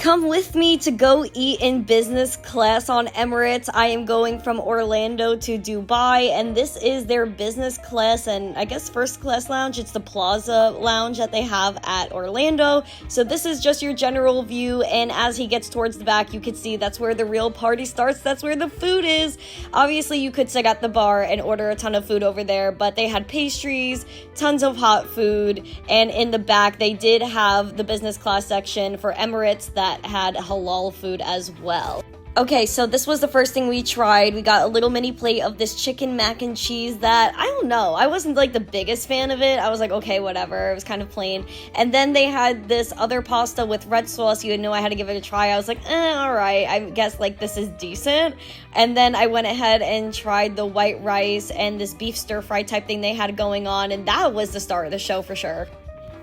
Come with me to go eat in business class on Emirates. I am going from Orlando to Dubai, and this is their business class and I guess first class lounge. It's the Plaza Lounge that they have at Orlando. So this is just your general view, and as he gets towards the back, you can see that's where the real party starts. That's where the food is. Obviously, you could sit at the bar and order a ton of food over there, but they had pastries, tons of hot food, and in the back, they did have the business class section for Emirates that had halal food as well. Okay, so this was the first thing we tried. We got a little mini plate of this chicken mac and cheese that, I don't know, I wasn't like the biggest fan of it. I was like, okay, whatever. It was kind of plain. And then they had this other pasta with red sauce. You know I had to give it a try. I was like, alright, I guess like this is decent. And then I went ahead and tried the white rice and this beef stir fry type thing they had going on, and that was the star of the show for sure.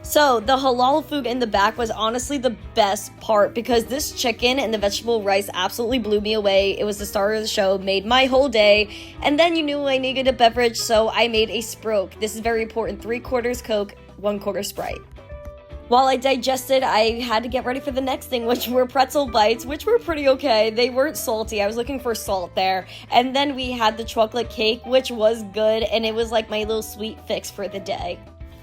So, the halal food in the back was honestly the best part because this chicken and the vegetable rice absolutely blew me away. It was the star of the show, made my whole day. And then you knew I needed a beverage, so I made a Sproke. This is very important. 3/4 Coke, 1/4 Sprite. While I digested, I had to get ready for the next thing, which were pretzel bites, which were pretty okay. They weren't salty. I was looking for salt there. And then we had the chocolate cake, which was good, and it was like my little sweet fix for the day.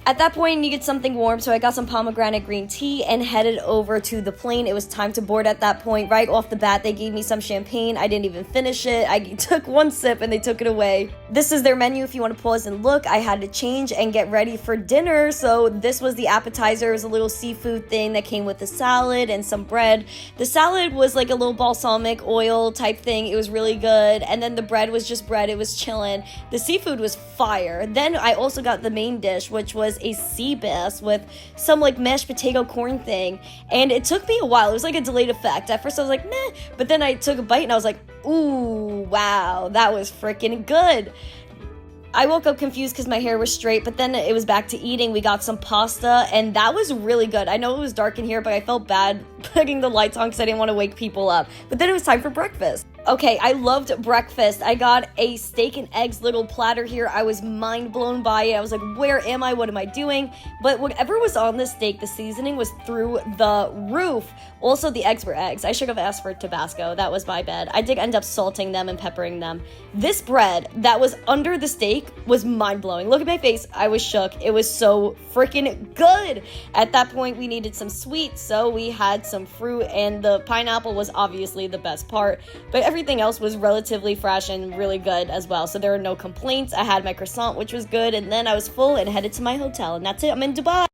At that point, I needed something warm, so I got some pomegranate green tea and headed over to the plane. It was time to board at that point. Right off the bat, they gave me some champagne. I didn't even finish it. I took one sip and they took it away. This is their menu if you want to pause and look. I had to change and get ready for dinner, so this was the appetizer. It was a little seafood thing that came with a salad and some bread. The salad was like a little balsamic oil type thing. It was really good. And then the bread was just bread. It was chillin'. The seafood was fire. Then I also got the main dish, which was a sea bass with some like mashed potato corn thing, and it took me a while. It was like a delayed effect. At first I was like meh, but then I took a bite and I was like, ooh, wow, that was freaking good. I woke up confused because my hair was straight, but then it was back to eating. We got some pasta, and that was really good. I know it was dark in here, but I felt bad putting the lights on because I didn't want to wake people up. But then it was time for breakfast. Okay, I loved breakfast. I got a steak and eggs little platter here. I was mind blown by it. I was like, where am I? What am I doing? But whatever was on the steak, the seasoning was through the roof. Also, the eggs were eggs. I should have asked for Tabasco. That was my bad. I did end up salting them and peppering them. This bread that was under the steak was mind blowing. Look at my face. I was shook. It was so freaking good. At that point, we needed some sweets, so we had some fruit, and the pineapple was obviously the best part. But everything else was relatively fresh and really good as well, so there were no complaints. I had my croissant, which was good, and then I was full and headed to my hotel, and that's it. I'm in Dubai.